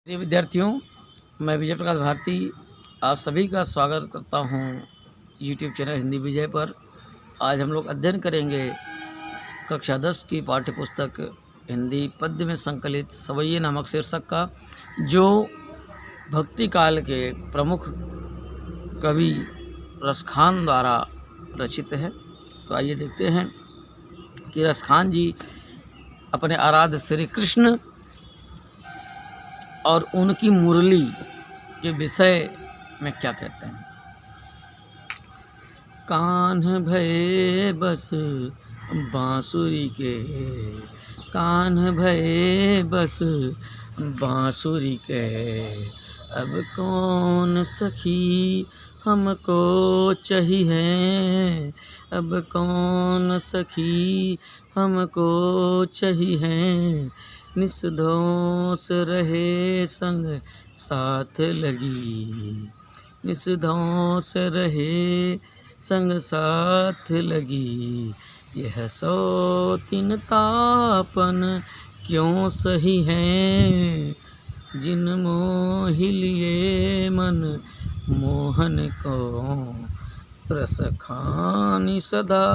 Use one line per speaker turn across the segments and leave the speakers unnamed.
प्रिय विद्यार्थियों, मैं विजय प्रकाश भारती आप सभी का स्वागत करता हूं यूट्यूब चैनल हिंदी विजय पर। आज हम लोग अध्ययन करेंगे कक्षा 10 की पाठ्य पुस्तक हिंदी पद्य में संकलित सवैये नामक शीर्षक का, जो भक्ति काल के प्रमुख कवि रसखान द्वारा रचित है। तो आइए देखते हैं कि रसखान जी अपने आराध्य श्री कृष्ण और उनकी मुरली के विषय में क्या कहते हैं। कान्ह भये बस बांसुरी के, कान्ह भये बस बांसुरी के, अब कौन सखी हमको चाहिए, अब कौन सखी हमको चाहिए, निसधोष रहे संग साथ लगी, निसधोष रहे संग साथ लगी, यह सौतीन तापन क्यों सही है, जिन मोह लिए मन मोहन को, रसखानी सदा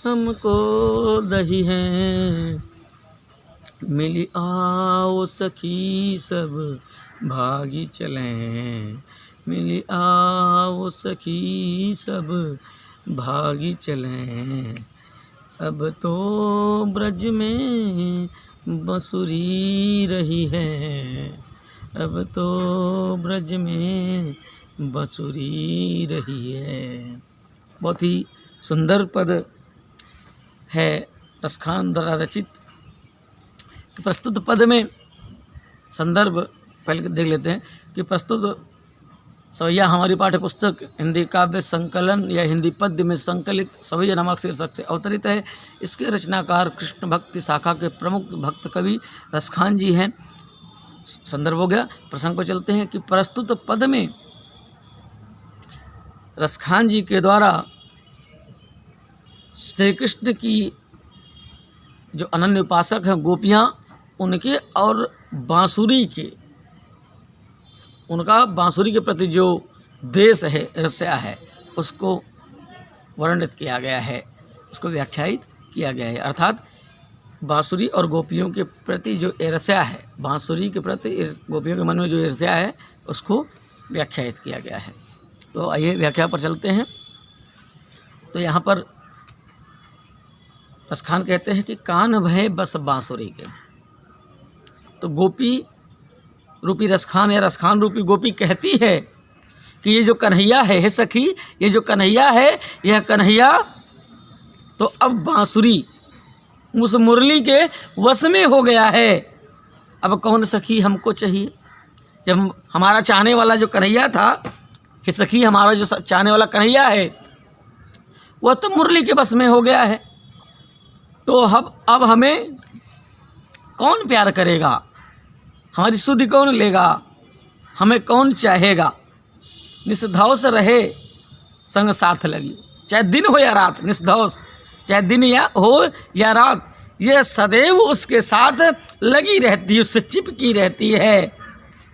हमको दही है, मिली आओ सखी सब भागी चलें, मिली आओ सखी सब भागी चलें, अब तो ब्रज में बंसुरी रही है, अब तो ब्रज में बंसुरी रही है। बहुत ही सुंदर पद है रसखान द्वारा रचित। प्रस्तुत पद में संदर्भ पहले देख लेते हैं कि प्रस्तुत सवैया हमारी पाठ्य पुस्तक हिंदी काव्य संकलन या हिंदी पद्य में संकलित सवैया नामक शीर्षक से अवतरित है। इसके रचनाकार कृष्ण भक्ति शाखा के प्रमुख भक्त कवि रसखान जी हैं। संदर्भ हो गया। प्रसंग पर चलते हैं कि प्रस्तुत पद में रसखान जी के द्वारा श्री कृष्ण की जो अनन्य उपासक हैं गोपियाँ, उनके और बांसुरी के, उनका बांसुरी के प्रति जो द्वेष है, ईर्ष्या है, उसको वर्णित किया गया है, उसको व्याख्यायित किया गया है। अर्थात बांसुरी और गोपियों के प्रति जो ईर्ष्या है, बांसुरी के प्रति गोपियों के मन में जो ईर्ष्या है, उसको व्याख्यायित किया गया है। तो आइए व्याख्या पर चलते हैं। तो यहाँ पर रसखान कहते हैं कि कान भय बस बांसुरी के। तो गोपी रूपी रसखान या रसखान रूपी गोपी कहती है कि ये जो कन्हैया है, हे सखी, ये जो कन्हैया है, यह कन्हैया तो अब बांसुरी उस मुरली के वश में हो गया है, अब कौन सखी हमको चाहिए। जब हमारा चाहने वाला जो कन्हैया था, हे सखी, हमारा जो चाहने वाला कन्हैया है, वह तो मुरली के बस में हो गया है, तो अब हमें कौन प्यार करेगा, हमारी सुधि कौन लेगा, हमें कौन चाहेगा। निसधौष रहे संग साथ लगी, चाहे दिन हो या रात, निसधौष चाहे दिन हो या रात, यह सदैव उसके साथ लगी रहती है, उससे चिपकी रहती है,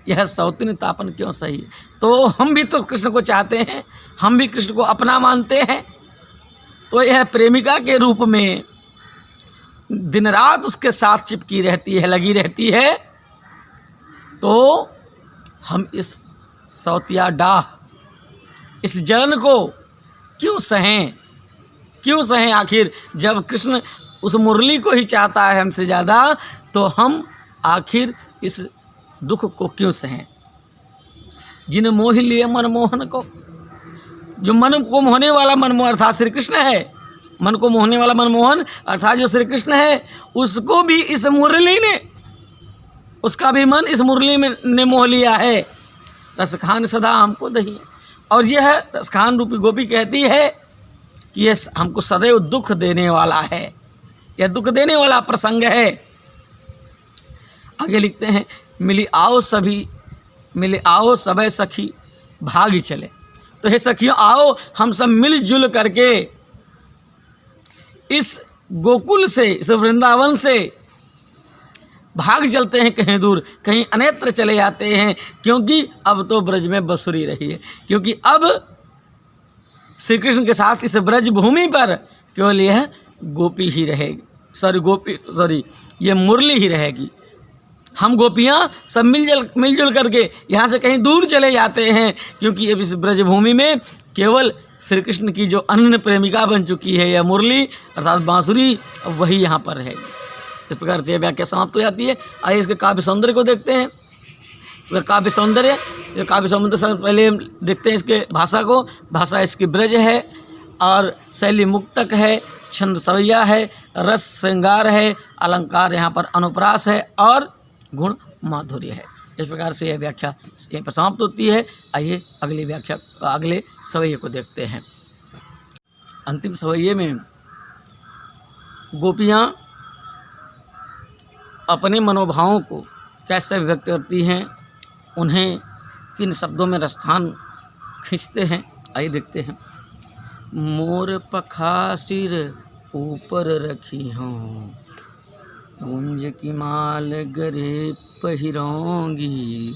यह सौतीन तापन क्यों सही। तो हम भी तो कृष्ण को चाहते हैं, हम भी कृष्ण को अपना मानते हैं, तो यह प्रेमिका के रूप में दिन रात उसके साथ चिपकी रहती है, लगी रहती है, तो हम इस सौतिया डाह, इस जलन को क्यों सहें, क्यों सहें। आखिर जब कृष्ण उस मुरली को ही चाहता है हमसे ज़्यादा, तो हम आखिर इस दुख को क्यों सहें। जिन मोह लिए मनमोहन को, जो मन को मोहने वाला मनमोहन अर्थात श्री कृष्ण है, मन को मोहने वाला मनमोहन अर्थात जो श्री कृष्ण है, उसको भी इस मुरली ने, उसका भी मन इस मुरली में ने मोह लिया है। रसखान सदा हमको दही, और यह रसखान रूपी गोपी कहती है कि यह हमको सदैव दुख देने वाला है, यह दुख देने वाला प्रसंग है। आगे लिखते हैं, मिली आओ सभी, मिले आओ सबे सखी भागी चले। तो हे सखियों, आओ हम सब मिलजुल करके इस गोकुल से, इस वृंदावन से भाग चलते हैं कहीं दूर, कहीं अन्यत्र चले जाते हैं, क्योंकि अब तो ब्रज में बंसुरी रही है, क्योंकि अब श्री कृष्ण के साथ इस ब्रज भूमि पर केवल यह गोपी ही रहेगी, ये मुरली ही रहेगी। हम गोपियाँ सब मिलजुल करके यहाँ से कहीं दूर चले जाते हैं, क्योंकि अब इस ब्रज भूमि में केवल श्री कृष्ण की जो अनन्य प्रेमिका बन चुकी है यह मुरली अर्थात बांसुरी, वही यहाँ पर रहेगी। इस प्रकार से व्याख्या समाप्त हो जाती है। आइए इसके काव्य सौंदर्य को देखते हैं। वह काव्य सौंदर्य से पहले देखते हैं इसके भाषा को। भाषा इसकी ब्रज है और शैली मुक्तक है, छंद सवैया है, रस श्रृंगार है, अलंकार यहाँ पर अनुप्रास है और गुण माधुर्य है। इस प्रकार से यह व्याख्या यहीं पर समाप्त होती है। आइए अगले सवैये को देखते हैं। अंतिम सवैये में गोपियाँ अपने मनोभावों को कैसे व्यक्त करती हैं, उन्हें किन शब्दों में रसखान खींचते हैं, आइए देखते हैं। मोर पखा सिर ऊपर रखी हूँ, गुंज की माल गरे पहिरोंगी।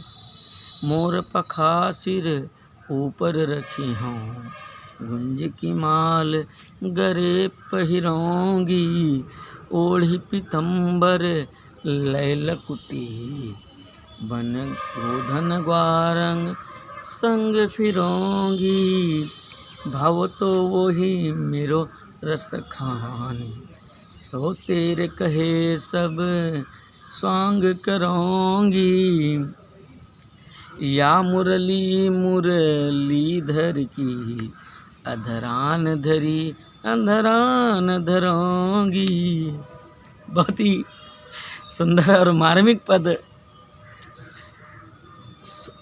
मोर पखा सिर ऊपर रखी हूँ, गुंज की माल गरे पहिरोंगी। ओढ़ी पीतम्बर लैलकुटी, बन गोधन ग्वारंग संग फिरोंगी। भाव तो वही मेरो रस खानी, सो तेरे कहे सब स्वांग करोंगी। या मुरली मुरलीधर की, अधरान धरी अंधरान धरोंगी। बहुत ही सुंदर और मार्मिक पद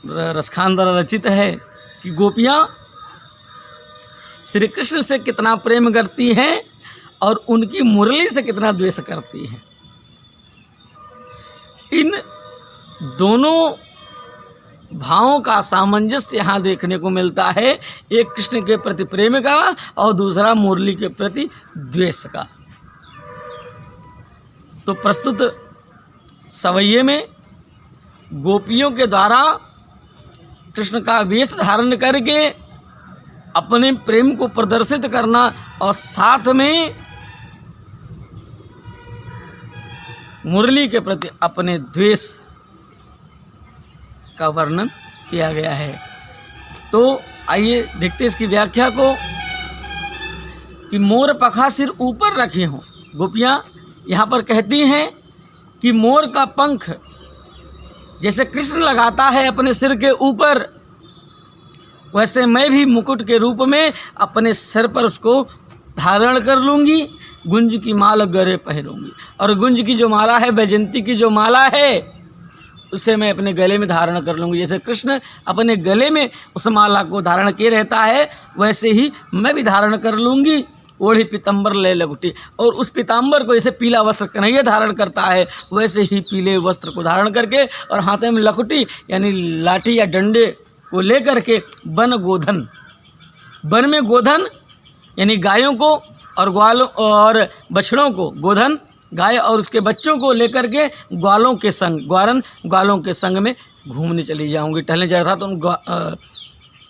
रसखान द्वारा रचित है कि गोपियाँ श्री कृष्ण से कितना प्रेम करती हैं और उनकी मुरली से कितना द्वेष करती हैं। इन दोनों भावों का सामंजस्य यहाँ देखने को मिलता है, एक कृष्ण के प्रति प्रेम का और दूसरा मुरली के प्रति द्वेष का। तो प्रस्तुत सवैये में गोपियों के द्वारा कृष्ण का वेश धारण करके अपने प्रेम को प्रदर्शित करना और साथ में मुरली के प्रति अपने द्वेष का वर्णन किया गया है। तो आइए देखते हैं इसकी व्याख्या को कि मोर पखा सिर ऊपर रखे हों। गोपियाँ यहाँ पर कहती हैं कि मोर का पंख जैसे कृष्ण लगाता है अपने सिर के ऊपर, वैसे मैं भी मुकुट के रूप में अपने सिर पर उसको धारण कर लूँगी। गुंज की माला गले पहनूंगी, और गुंज की जो माला है, बैजंती की जो माला है, उसे मैं अपने गले में धारण कर लूँगी। जैसे कृष्ण अपने गले में उस माला को धारण किए रहता है, वैसे ही मैं भी धारण कर लूँगी। ओढ़ी पीताम्बर ले लकुटी, और उस पीताम्बर को जैसे पीला वस्त्र कन्हैया धारण करता है, वैसे ही पीले वस्त्र को धारण करके और हाथ में लकुटी यानी लाठी या डंडे को लेकर के वन गोधन, वन में गोधन यानी गायों को और ग्वालों और बछड़ों को, गोधन गाय और उसके बच्चों को लेकर के ग्वालों के संग, ग्वालों के संग में घूमने चली जाऊंगी, टहलने जा रहा था उन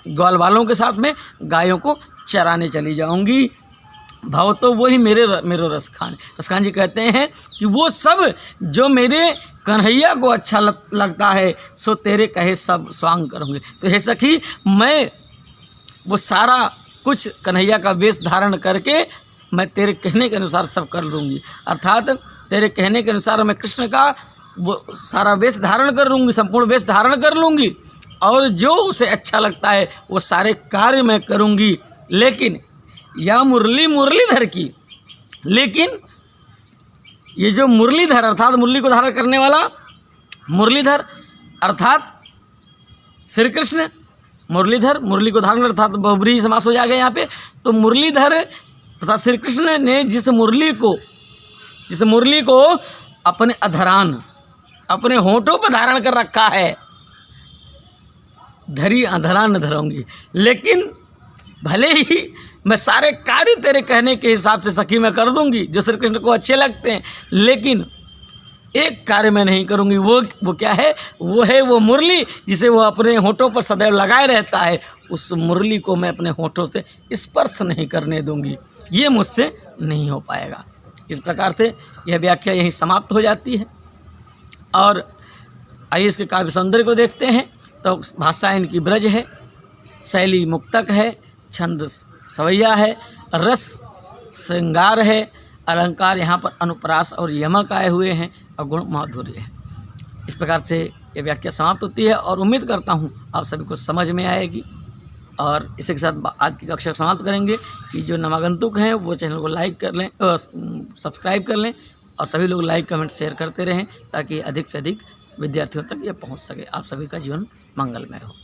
ग्वाल वालों के साथ में गायों को चराने चली जाऊंगी। भाव तो वही मेरो रसखान जी कहते हैं कि वो सब जो मेरे कन्हैया को अच्छा लगता है, सो तेरे कहे सब स्वांग करूँगी। तो हे सखी, मैं वो सारा कुछ कन्हैया का वेश धारण करके मैं तेरे कहने के अनुसार सब कर लूँगी। अर्थात तेरे कहने के अनुसार मैं कृष्ण का वो सारा वेश धारण कर लूँगी, संपूर्ण वेश धारण कर लूँगी, और जो उसे अच्छा लगता है वो सारे कार्य मैं करूँगी। लेकिन या मुरलीधर की, लेकिन ये जो मुरलीधर अर्थात मुरली को धारण करने वाला मुरलीधर अर्थात श्री कृष्ण, मुरलीधर मुरली को धारण अर्थात बहुब्रीहि समास हो जाएगा यहाँ पे। तो मुरलीधर अर्थात श्री कृष्ण ने जिस मुरली को अपने अधरान, अपने होठों पर धारण कर रखा है, धरी अधरान धरूंगी, लेकिन भले ही मैं सारे कार्य तेरे कहने के हिसाब से सखी मैं कर दूंगी जो श्री कृष्ण को अच्छे लगते हैं, लेकिन एक कार्य मैं नहीं करूँगी। वो क्या है? वो है वो मुरली जिसे वो अपने होठों पर सदैव लगाए रहता है। उस मुरली को मैं अपने होठों से स्पर्श नहीं करने दूंगी। ये मुझसे नहीं हो पाएगा। इस प्रकार से यह व्याख्या यहीं समाप्त हो जाती है। और आइए इसके काव्य सौंदर्य को देखते हैं। तो भाषा इनकी ब्रज है, शैली मुक्तक है, छंद सवैया है, रस श्रृंगार है, अलंकार यहाँ पर अनुप्रास और यमक आए हुए हैं और गुण माधुर्य है। इस प्रकार से ये व्याख्या समाप्त होती है और उम्मीद करता हूँ आप सभी को समझ में आएगी। और इसी के साथ आज की कक्षा समाप्त करेंगे कि जो नवागंतुक हैं वो चैनल को लाइक कर लें, सब्सक्राइब कर लें और सभी लोग लाइक कमेंट शेयर करते रहें ताकि अधिक से अधिक विद्यार्थियों तक ये पहुँच सके। आप सभी का जीवन मंगलमय हो।